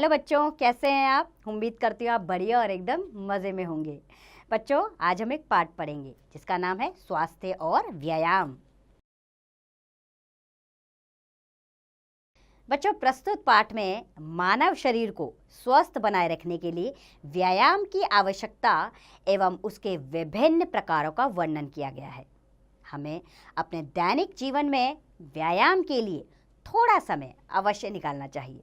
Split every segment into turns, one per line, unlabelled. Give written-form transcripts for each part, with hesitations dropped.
Hello बच्चों, कैसे हैं आप? उम्मीद करती हूँ आप बढ़िया और एकदम मज़े में होंगे। बच्चों, आज हम एक पाठ पढ़ेंगे जिसका नाम है स्वास्थ्य और व्यायाम। बच्चों, प्रस्तुत पाठ में मानव शरीर को स्वस्थ बनाए रखने के लिए व्यायाम की आवश्यकता एवं उसके विभिन्न प्रकारों का वर्णन किया गया है। हमें अपने दैनिक जीवन में व्यायाम के लिए थोड़ा समय अवश्य निकालना चाहिए,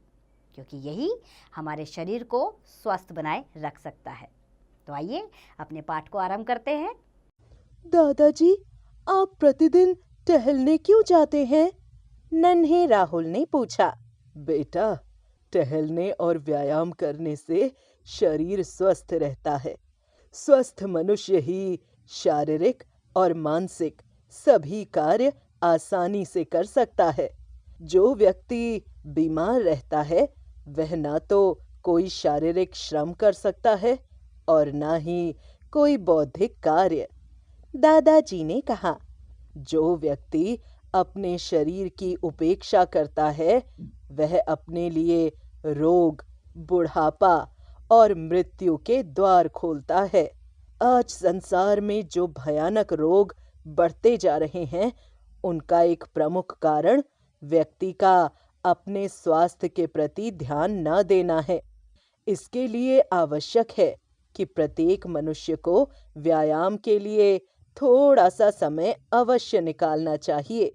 क्योंकि यही हमारे शरीर को स्वस्थ बनाए रख सकता है। तो आइए अपने पाठ को आरंभ करते हैं।
दादाजी, आप प्रतिदिन टहलने क्यों जाते हैं? नन्हे राहुल ने पूछा। बेटा, टहलने और व्यायाम करने से शरीर स्वस्थ रहता है। स्वस्थ मनुष्य ही शारीरिक और मानसिक सभी कार्य आसानी से कर सकता है। जो व्यक्ति बीमार रहता है, वह ना तो कोई शारीरिक श्रम कर सकता है और ना ही कोई बौद्धिक कार्य। दादाजी ने कहा, जो व्यक्ति अपने शरीर की उपेक्षा करता है, वह अपने लिए रोग, बुढ़ापा और मृत्यु के द्वार खोलता है। आज संसार में जो भयानक रोग बढ़ते जा रहे हैं, उनका एक प्रमुख कारण व्यक्ति का अपने स्वास्थ्य के प्रति ध्यान न देना है। इसके लिए आवश्यक है कि प्रत्येक मनुष्य को व्यायाम के लिए थोड़ा सा समय अवश्य निकालना चाहिए।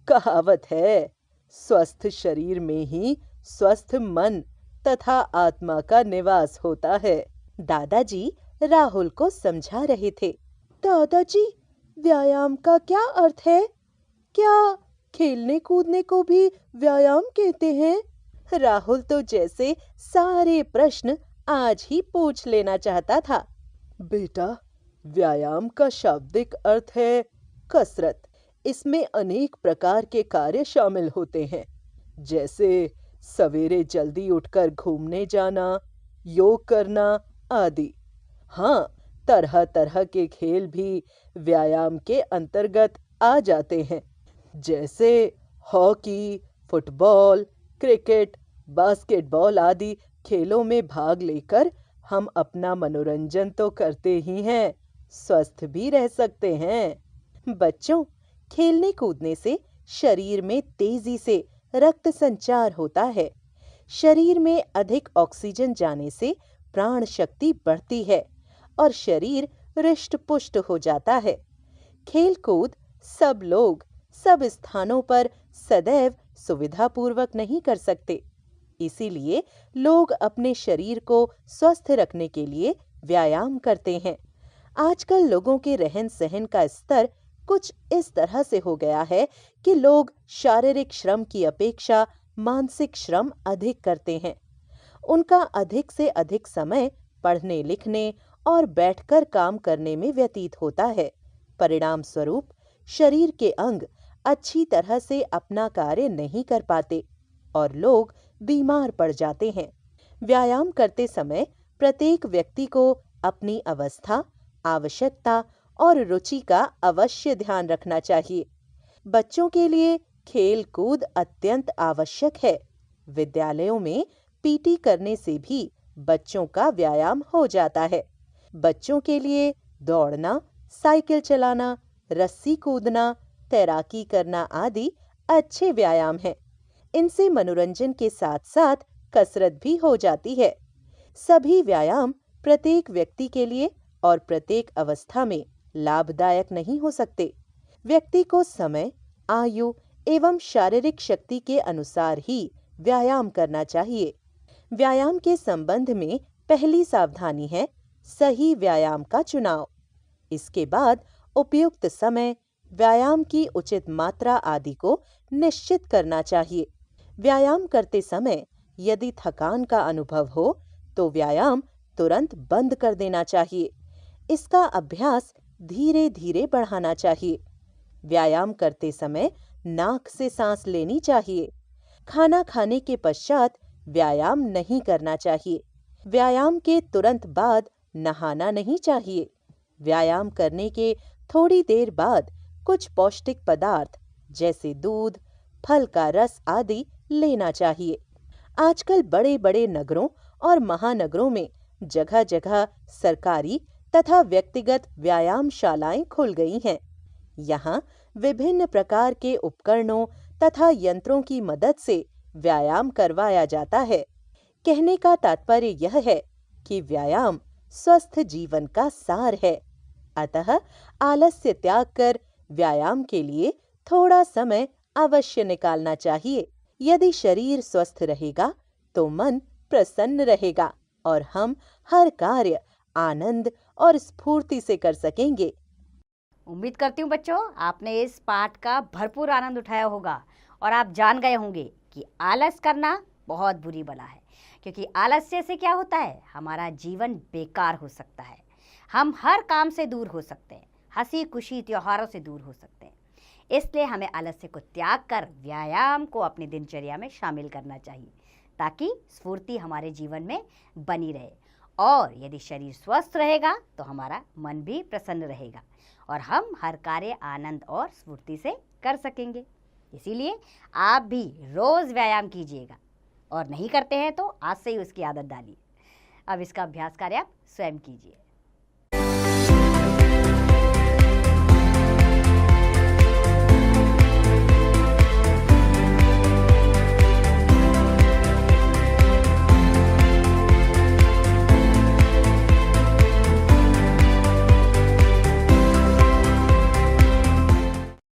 कहावत है, स्वस्थ शरीर में ही स्वस्थ मन तथा आत्मा का निवास होता है। दादाजी राहुल को समझा रहे थे। दादाजी, व्यायाम का क्या अर्थ है? क्या खेलने कूदने को भी व्यायाम कहते हैं? राहुल तो जैसे सारे प्रश्न आज ही पूछ लेना चाहता था। बेटा, व्यायाम का शाब्दिक अर्थ है कसरत। इसमें अनेक प्रकार के कार्य शामिल होते हैं, जैसे सवेरे जल्दी उठकर घूमने जाना, योग करना आदि। हाँ, तरह तरह के खेल भी व्यायाम के अंतर्गत आ जाते हैं, जैसे हॉकी, फुटबॉल, क्रिकेट, बास्केटबॉल आदि खेलों में भाग लेकर हम अपना मनोरंजन तो करते ही हैं, स्वस्थ भी रह सकते हैं। बच्चों, खेलने कूदने से शरीर में तेजी से रक्त संचार होता है। शरीर में अधिक ऑक्सीजन जाने से प्राण शक्ति बढ़ती है और शरीर हृष्ट पुष्ट हो जाता है। खेल कूद सब लोग सब स्थानों पर सदैव सुविधापूर्वक नहीं कर सकते। इसीलिए लोग अपने शरीर को स्वस्थ रखने के लिए व्यायाम करते हैं। आजकल लोगों के रहन सहन का स्तर कुछ इस तरह से हो गया है कि लोग शारीरिक श्रम की अपेक्षा मानसिक श्रम अधिक करते हैं। उनका अधिक से अधिक समय पढ़ने लिखने और बैठकर काम करने में व्यतीत होता है। परिणाम स्वरूप शरीर के अंग अच्छी तरह से अपना कार्य नहीं कर पाते और लोग बीमार पड़ जाते हैं। व्यायाम करते समय प्रत्येक व्यक्ति को अपनी अवस्था, आवश्यकता और रुचि का अवश्य ध्यान रखना चाहिए। बच्चों के लिए खेल कूद अत्यंत आवश्यक है। विद्यालयों में पीटी करने से भी बच्चों का व्यायाम हो जाता है। बच्चों के लिए दौड़ना, साइकिल चलाना, रस्सी कूदना, तैराकी करना आदि अच्छे व्यायाम हैं। इनसे मनोरंजन के साथ साथ कसरत भी हो जाती है। सभी व्यायाम प्रत्येक व्यक्ति के लिए और प्रत्येक अवस्था में लाभदायक नहीं हो सकते। व्यक्ति को समय, आयु एवं शारीरिक शक्ति के अनुसार ही व्यायाम करना चाहिए। व्यायाम के संबंध में पहली सावधानी है सही व्यायाम का चुनाव। इसके बाद उपयुक्त समय, व्यायाम की उचित मात्रा आदि को निश्चित करना चाहिए। व्यायाम करते समय यदि थकान का अनुभव हो तो व्यायाम तुरंत बंद कर देना चाहिए। इसका अभ्यास धीरे धीरे बढ़ाना चाहिए। व्यायाम करते समय नाक से सांस लेनी चाहिए। खाना खाने के पश्चात व्यायाम नहीं करना चाहिए। व्यायाम के तुरंत बाद नहाना नहीं चाहिए। व्यायाम करने के थोड़ी देर बाद कुछ पौष्टिक पदार्थ जैसे दूध, फल का रस आदि लेना चाहिए। आजकल बड़े बड़े नगरों और महानगरों में जगह जगह सरकारी तथा व्यक्तिगत व्यायामशालाएं खुल गई हैं। यहाँ विभिन्न प्रकार के उपकरणों तथा यंत्रों की मदद से व्यायाम करवाया जाता है। कहने का तात्पर्य यह है कि व्यायाम स्वस्थ जीवन का सार है। अतः आलस्य त्याग कर व्यायाम के लिए थोड़ा समय अवश्य निकालना चाहिए। यदि शरीर स्वस्थ रहेगा तो मन प्रसन्न रहेगा और हम हर कार्य आनंद और स्फूर्ति से कर सकेंगे।
उम्मीद करती हूँ बच्चों आपने इस पाठ का भरपूर आनंद उठाया होगा और आप जान गए होंगे कि आलस करना बहुत बुरी बला है, क्योंकि आलस्य से क्या होता है, हमारा जीवन बेकार हो सकता है। हम हर काम से दूर हो सकते हैं, हंसी खुशी त्योहारों से दूर हो सकते हैं। इसलिए हमें आलस्य को त्याग कर व्यायाम को अपनी दिनचर्या में शामिल करना चाहिए, ताकि स्फूर्ति हमारे जीवन में बनी रहे। और यदि शरीर स्वस्थ रहेगा तो हमारा मन भी प्रसन्न रहेगा और हम हर कार्य आनंद और स्फूर्ति से कर सकेंगे। इसीलिए आप भी रोज़ व्यायाम कीजिएगा, और नहीं करते हैं तो आज से ही उसकी आदत डालिए। अब इसका अभ्यास कार्य आप स्वयं कीजिए।